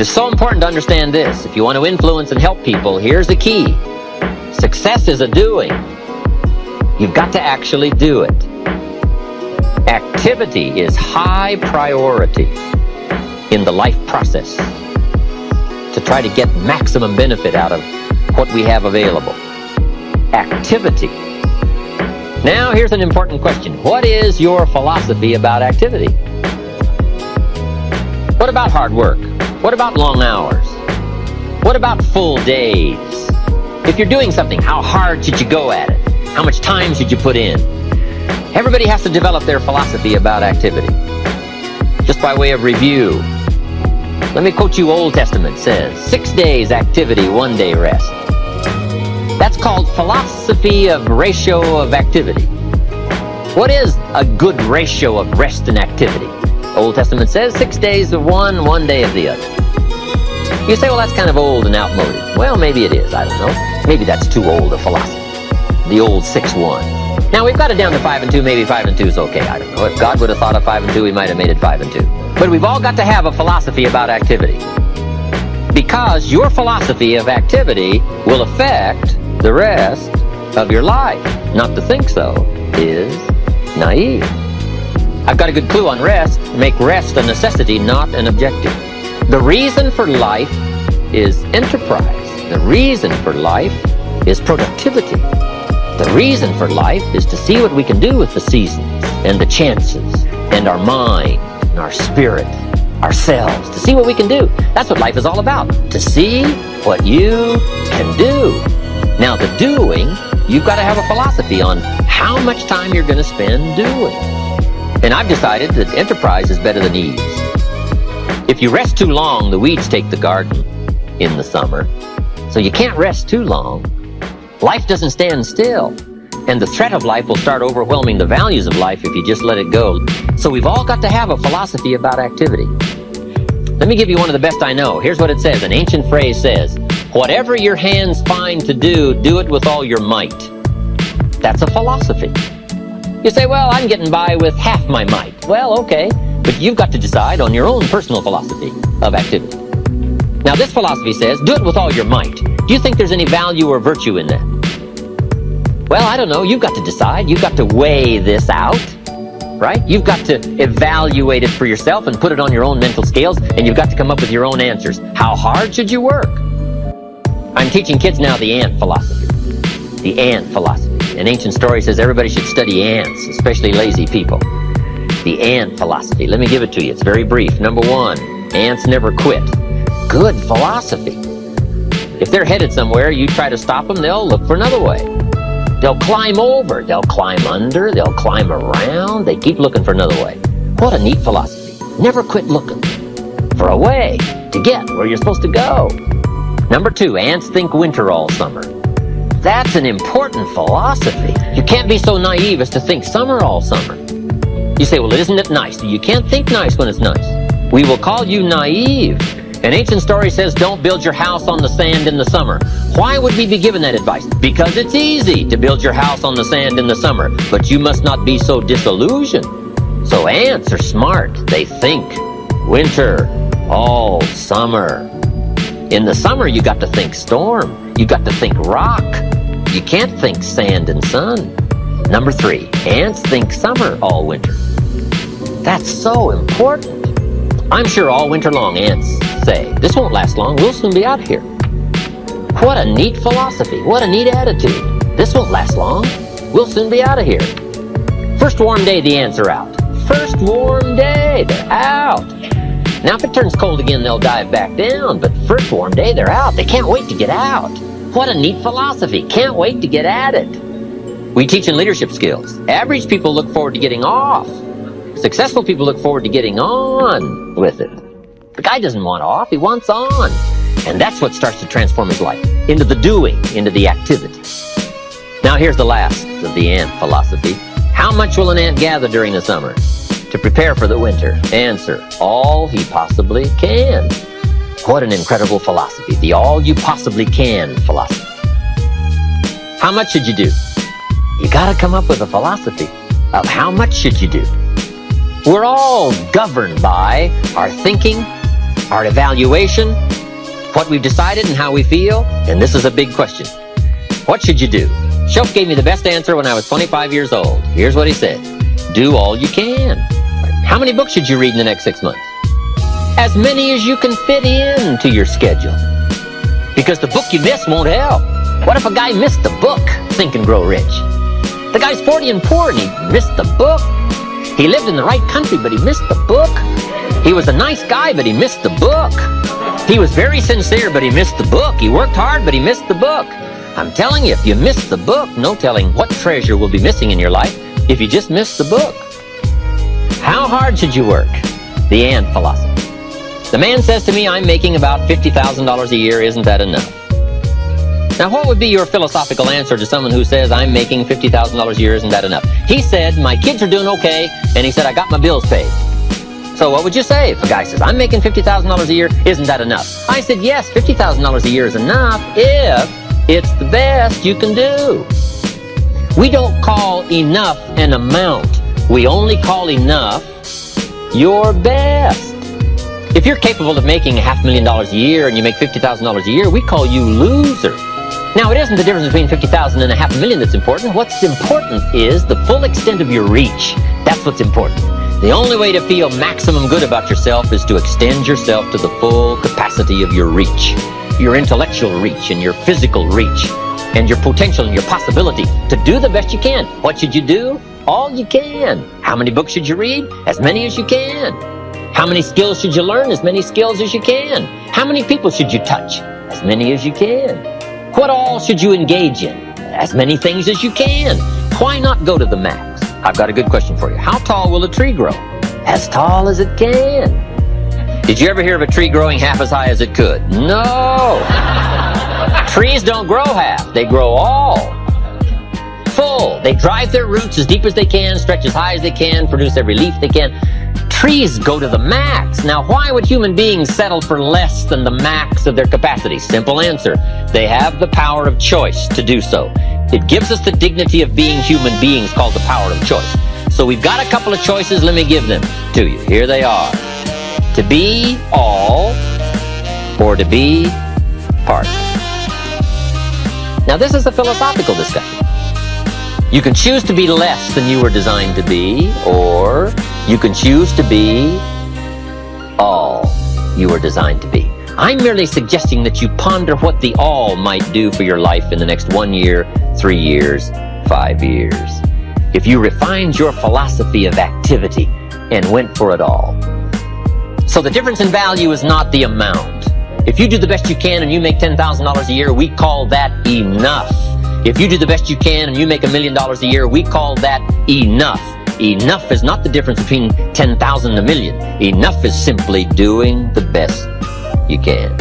It is so important to understand this. If you want to influence and help people, here's the key. Success is a doing. You've got to actually do it. Activity is high priority in the life process to try to get maximum benefit out of what we have available. Activity. Now, here's an important question. What is your philosophy about activity? What about hard work? What about long hours? What about full days? If you're doing something, how hard should you go at it? How much time should you put in? Everybody has to develop their philosophy about activity. Just by way of review, let me quote you. Old Testament says, 6 days activity, 1 day rest. That's called philosophy of ratio of activity. What is a good ratio of rest and activity? Old Testament says 6 days of one, 1 day of the other. You say, well, that's kind of old and outmoded. Well, maybe it is. I don't know. Maybe that's too old a philosophy. The old 6-1. Now, we've got it down to 5 and 2. Maybe 5 and 2 is okay. I don't know. If God would have thought of 5 and 2, he might have made it 5 and 2. But we've all got to have a philosophy about activity. Because your philosophy of activity will affect the rest of your life. Not to think so is naive. I've got a good clue on rest. Make rest a necessity, not an objective. The reason for life is enterprise. The reason for life is productivity. The reason for life is to see what we can do with the seasons and the chances and our mind and our spirit, ourselves, to see what we can do. That's what life is all about, to see what you can do. Now, the doing, you've got to have a philosophy on how much time you're going to spend doing. And I've decided that enterprise is better than ease. If you rest too long, the weeds take the garden in the summer. So you can't rest too long. Life doesn't stand still. And the threat of life will start overwhelming the values of life if you just let it go. So we've all got to have a philosophy about activity. Let me give you one of the best I know. Here's what it says. An ancient phrase says, whatever your hands find to do, do it with all your might. That's a philosophy. You say, well, I'm getting by with half my might. Well, okay, but you've got to decide on your own personal philosophy of activity. Now, this philosophy says, do it with all your might. Do you think there's any value or virtue in that? Well, I don't know. You've got to decide. You've got to weigh this out, right? You've got to evaluate it for yourself and put it on your own mental scales, and you've got to come up with your own answers. How hard should you work? I'm teaching kids now the ant philosophy. The ant philosophy. An ancient story says everybody should study ants, especially lazy people. The ant philosophy. Let me give it to you. It's very brief. Number 1, ants never quit. Good philosophy. If they're headed somewhere, you try to stop them, they'll look for another way. They'll climb over, they'll climb under, they'll climb around, they keep looking for another way. What a neat philosophy. Never quit looking for a way to get where you're supposed to go. Number 2, ants think winter all summer. That's an important philosophy. You can't be so naive as to think summer all summer. You say, well, isn't it nice? You can't think nice when it's nice. We will call you naive. An ancient story says, don't build your house on the sand in the summer. Why would we be given that advice? Because it's easy to build your house on the sand in the summer, but you must not be so disillusioned. So ants are smart. They think winter all summer. In the summer, you got to think storm. You got to think rock. You can't think sand and sun. Number 3, ants think summer all winter. That's so important. I'm sure all winter long ants say, this won't last long, we'll soon be out of here. What a neat philosophy, what a neat attitude. This won't last long, we'll soon be out of here. First warm day, the ants are out. First warm day, they're out. Now if it turns cold again, they'll dive back down, but first warm day, they're out. They can't wait to get out. What a neat philosophy, can't wait to get at it. We teach in leadership skills. Average people look forward to getting off. Successful people look forward to getting on with it. The guy doesn't want off, he wants on. And that's what starts to transform his life, into the doing, into the activity. Now here's the last of the ant philosophy. How much will an ant gather during the summer to prepare for the winter? Answer, all he possibly can. What an incredible philosophy, the all you possibly can philosophy. How much should you do? You gotta come up with a philosophy of how much should you do. We're all governed by our thinking our evaluation, what we've decided and how we feel, and this is a big question. What should you do? Shoaff gave me the best answer when I was 25 years old. Here's what he said. Do all you can. How many books should you read in the next 6 months? As many as you can fit into your schedule. Because the book you miss won't help. What if a guy missed the book, Think and Grow Rich? The guy's 40 and poor and he missed the book. He lived in the right country, but he missed the book. He was a nice guy, but he missed the book. He was very sincere, but he missed the book. He worked hard, but he missed the book. I'm telling you, if you miss the book, no telling what treasure will be missing in your life if you just miss the book. How hard should you work? The ant philosophy. The man says to me, I'm making about $50,000 a year. Isn't that enough? Now, what would be your philosophical answer to someone who says, I'm making $50,000 a year, isn't that enough? He said, my kids are doing okay, and he said, I got my bills paid. So what would you say if a guy says, I'm making $50,000 a year, isn't that enough? I said, yes, $50,000 a year is enough if it's the best you can do. We don't call enough an amount. We only call enough your best. If you're capable of making $500,000 a year and you make $50,000 a year, we call you loser. Now, it isn't the difference between $50,000 and $500,000 that's important. What's important is the full extent of your reach. That's what's important. The only way to feel maximum good about yourself is to extend yourself to the full capacity of your reach, your intellectual reach and your physical reach and your potential and your possibility to do the best you can. What should you do? All you can. How many books should you read? As many as you can. How many skills should you learn? As many skills as you can. How many people should you touch? As many as you can. What all should you engage in? As many things as you can. Why not go to the max? I've got a good question for you. How tall will a tree grow? As tall as it can. Did you ever hear of a tree growing half as high as it could? No! Trees don't grow half. They grow all. Full. They drive their roots as deep as they can, stretch as high as they can, produce every leaf they can. Trees go to the max. Now, why would human beings settle for less than the max of their capacity? Simple answer. They have the power of choice to do so. It gives us the dignity of being human beings called the power of choice. So we've got a couple of choices. Let me give them to you. Here they are. To be all or to be part. Now, this is a philosophical discussion. You can choose to be less than you were designed to be, or you can choose to be all you were designed to be. I'm merely suggesting that you ponder what the all might do for your life in the next 1 year, 3 years, 5 years. If you refined your philosophy of activity and went for it all. So the difference in value is not the amount. If you do the best you can and you make $10,000 a year, we call that enough. If you do the best you can and you make $1 million a year, we call that enough. Enough is not the difference between 10,000 and 1 million. Enough is simply doing the best you can.